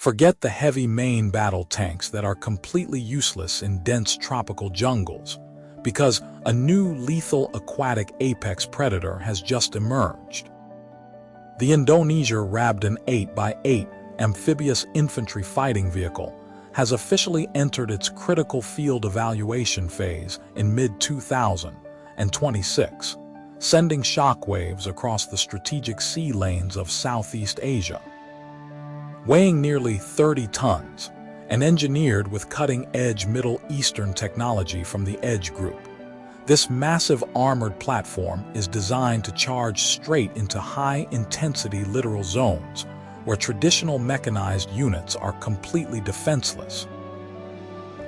Forget the heavy main battle tanks that are completely useless in dense tropical jungles, because a new lethal aquatic apex predator has just emerged. The Indonesia Rabdan 8x8 amphibious infantry fighting vehicle has officially entered its critical field evaluation phase in mid-2026, sending shockwaves across the strategic sea lanes of Southeast Asia. Weighing nearly 30 tons and engineered with cutting-edge Middle Eastern technology from the Edge Group, this massive armored platform is designed to charge straight into high-intensity littoral zones where traditional mechanized units are completely defenseless.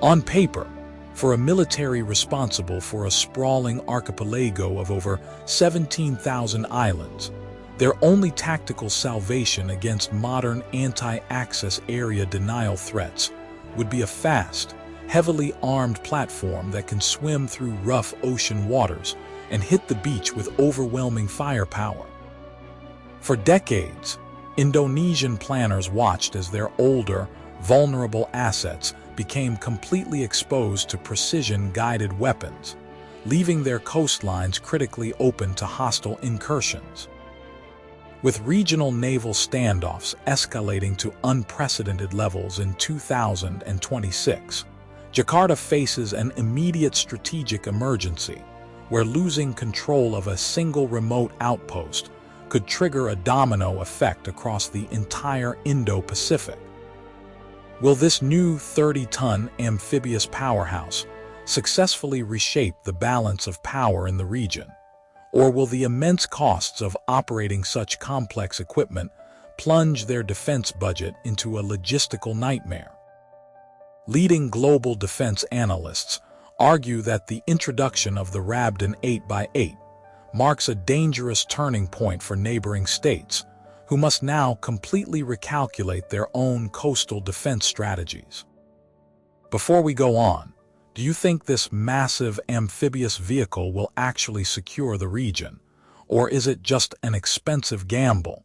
On paper, for a military responsible for a sprawling archipelago of over 17,000 islands, their only tactical salvation against modern anti-access area denial threats would be a fast, heavily armed platform that can swim through rough ocean waters and hit the beach with overwhelming firepower. For decades, Indonesian planners watched as their older, vulnerable assets became completely exposed to precision-guided weapons, leaving their coastlines critically open to hostile incursions. With regional naval standoffs escalating to unprecedented levels in 2026, Jakarta faces an immediate strategic emergency where losing control of a single remote outpost could trigger a domino effect across the entire Indo Pacific. Will this new 30-ton amphibious powerhouse successfully reshape the balance of power in the region? Or will the immense costs of operating such complex equipment plunge their defense budget into a logistical nightmare? Leading global defense analysts argue that the introduction of the Rabdan 8x8 marks a dangerous turning point for neighboring states, who must now completely recalculate their own coastal defense strategies. Before we go on, do you think this massive amphibious vehicle will actually secure the region, or is it just an expensive gamble?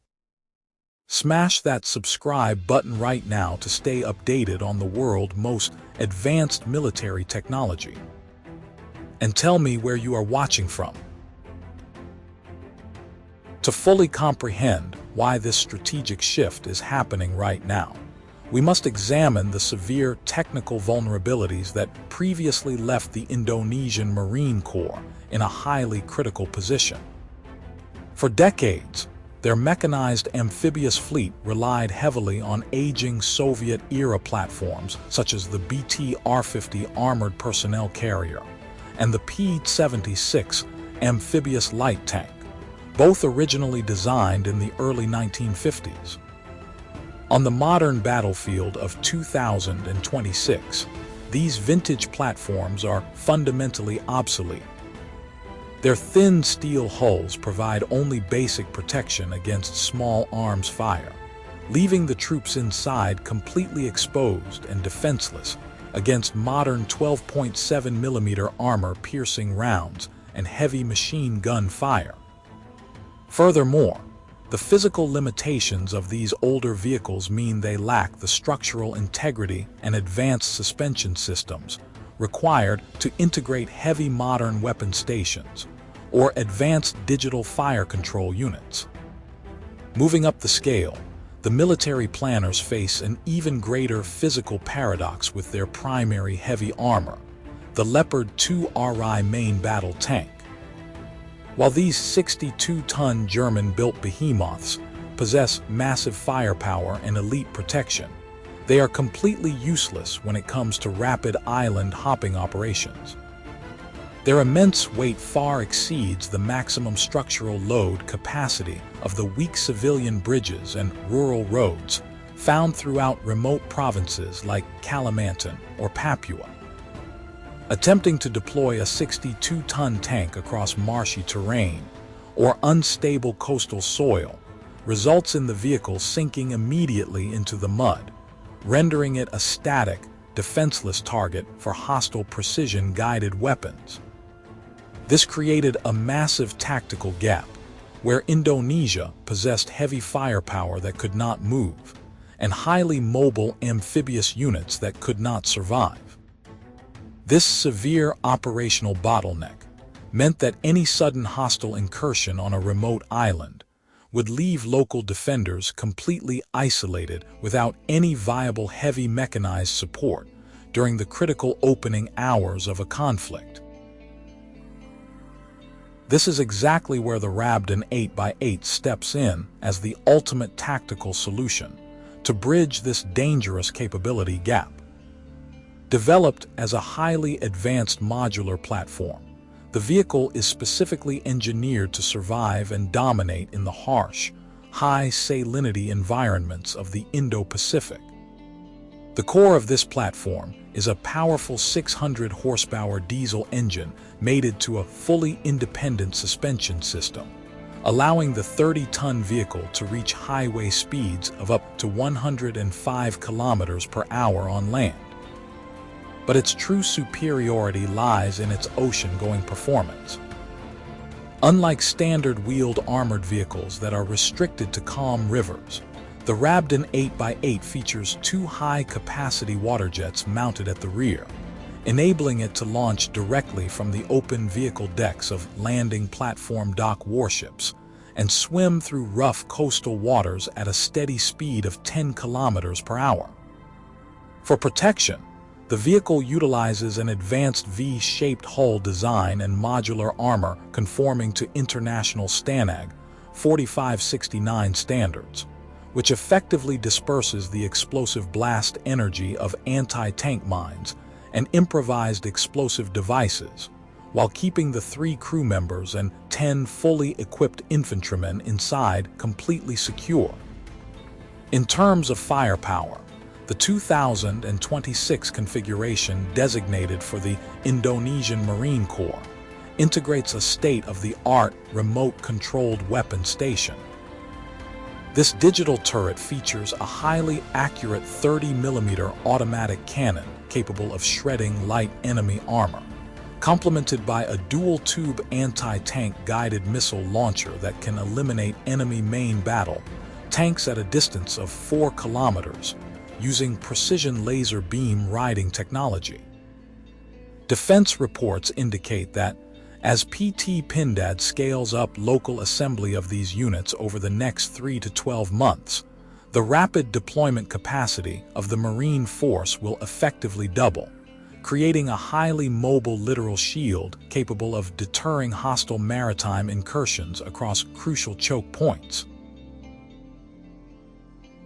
Smash that subscribe button right now to stay updated on the world's most advanced military technology. And tell me where you are watching from. To fully comprehend why this strategic shift is happening right now, we must examine the severe technical vulnerabilities that previously left the Indonesian Marine Corps in a highly critical position. For decades, their mechanized amphibious fleet relied heavily on aging Soviet-era platforms such as the BTRfifty armored personnel carrier and the P-76 amphibious light tank, both originally designed in the early 1950s. On the modern battlefield of 2026, these vintage platforms are fundamentally obsolete. Their thin steel hulls provide only basic protection against small arms fire, leaving the troops inside completely exposed and defenseless against modern 12.7mm armor-piercing rounds and heavy machine gun fire. Furthermore, the physical limitations of these older vehicles mean they lack the structural integrity and advanced suspension systems required to integrate heavy modern weapon stations or advanced digital fire control units. Moving up the scale, the military planners face an even greater physical paradox with their primary heavy armor, the Leopard 2 haiRI main battle tank. While these 62-ton German-built behemoths possess massive firepower and elite protection, they are completely useless when it comes to rapid island hopping operations. Their immense weight far exceeds the maximum structural load capacity of the weak civilian bridges and rural roads found throughout remote provinces like Kalimantan or Papua. Attempting to deploy a 62-ton tank across marshy terrain or unstable coastal soil results in the vehicle sinking immediately into the mud, rendering it a static, defenseless target for hostile precision-guided weapons. This created a massive tactical gap, where Indonesia possessed heavy firepower that could not move, and highly mobile amphibious units that could not survive. This severe operational bottleneck meant that any sudden hostile incursion on a remote island would leave local defenders completely isolated without any viable heavy mechanized support during the critical opening hours of a conflict. This is exactly where the Rabdan 8x8 steps in as the ultimate tactical solution to bridge this dangerous capability gap. Developed as a highly advanced modular platform, the vehicle is specifically engineered to survive and dominate in the harsh, high salinity environments of the Indo Pacific. The core of this platform is a powerful 600 horsepower diesel engine mated to a fully independent suspension system, allowing the 30-ton vehicle to reach highway speeds of up to 105 kilometers per hour on land. But its true superiority lies in its ocean-going performance. Unlike standard wheeled armored vehicles that are restricted to calm rivers, the Rabdan 8x8 features two high-capacity water jets mounted at the rear, enabling it to launch directly from the open vehicle decks of landing platform dock warships and swim through rough coastal waters at a steady speed of 10 kilometers per hour. For protection, the vehicle utilizes an advanced V-shaped hull design and modular armor conforming to international STANAG 4569 standards, which effectively disperses the explosive blast energy of anti-tank mines and improvised explosive devices, while keeping the 3 crew members and 10 fully equipped infantrymen inside completely secure. In terms of firepower, the 2026 configuration designated for the Indonesian Marine Corps integrates a state-of-the-art remote-controlled weapon station. This digital turret features a highly accurate 30mm automatic cannon capable of shredding light enemy armor, complemented by a dual-tube anti-tank guided missile launcher that can eliminate enemy main battle tanks at a distance of 4 kilometers using precision laser beam riding technology. Defense reports indicate that as Pindad scales up local assembly of these units over the next 3 to 12 months, the rapid deployment capacity of the Marine Force will effectively double, creating a highly mobile littoral shield capable of deterring hostile maritime incursions across crucial choke points.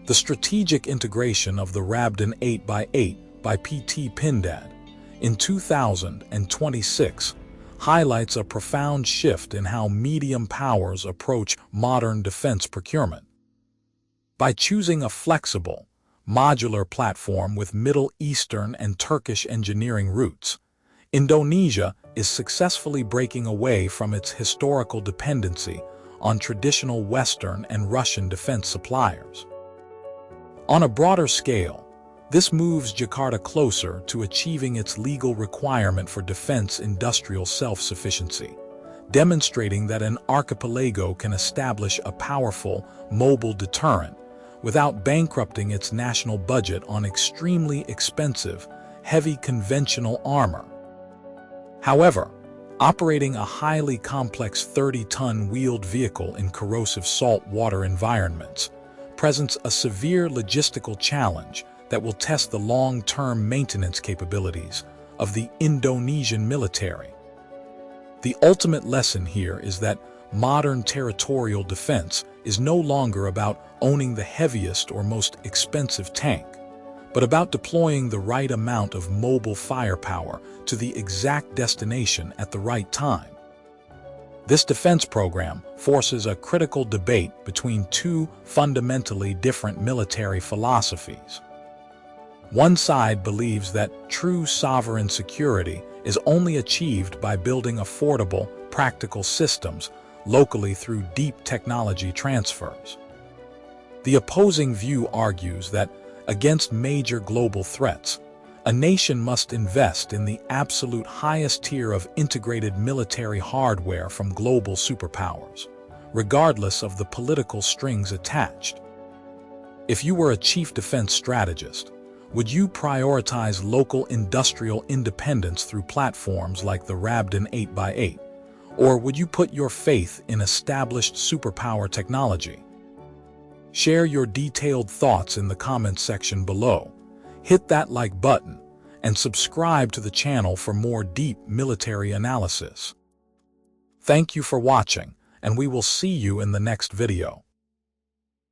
The strategic integration of the Rabdan 8x8 by Pindad in 2026 highlights a profound shift in how medium powers approach modern defense procurement. By choosing a flexible, modular platform with Middle Eastern and Turkish engineering roots, Indonesia is successfully breaking away from its historical dependency on traditional Western and Russian defense suppliers. On a broader scale, this moves Jakarta closer to achieving its legal requirement for defense industrial self-sufficiency, demonstrating that an archipelago can establish a powerful, mobile deterrent without bankrupting its national budget on extremely expensive, heavy conventional armor. However, operating a highly complex 30-ton wheeled vehicle in corrosive salt water environments presents a severe logistical challenge that will test the long-term maintenance capabilities of the Indonesian military. The ultimate lesson here is that modern territorial defense is no longer about owning the heaviest or most expensive tank, but about deploying the right amount of mobile firepower to the exact destination at the right time. This defense program forces a critical debate between two fundamentally different military philosophies. One side believes that true sovereign security is only achieved by building affordable, practical systems locally through deep technology transfers. The opposing view argues that, against major global threats, a nation must invest in the absolute highest tier of integrated military hardware from global superpowers, regardless of the political strings attached. If you were a chief defense strategist, would you prioritize local industrial independence through platforms like the Rabdan 8x8? Or would you put your faith in established superpower technology? Share your detailed thoughts in the comments section below. Hit that like button and subscribe to the channel for more deep military analysis. Thank you for watching, and we will see you in the next video.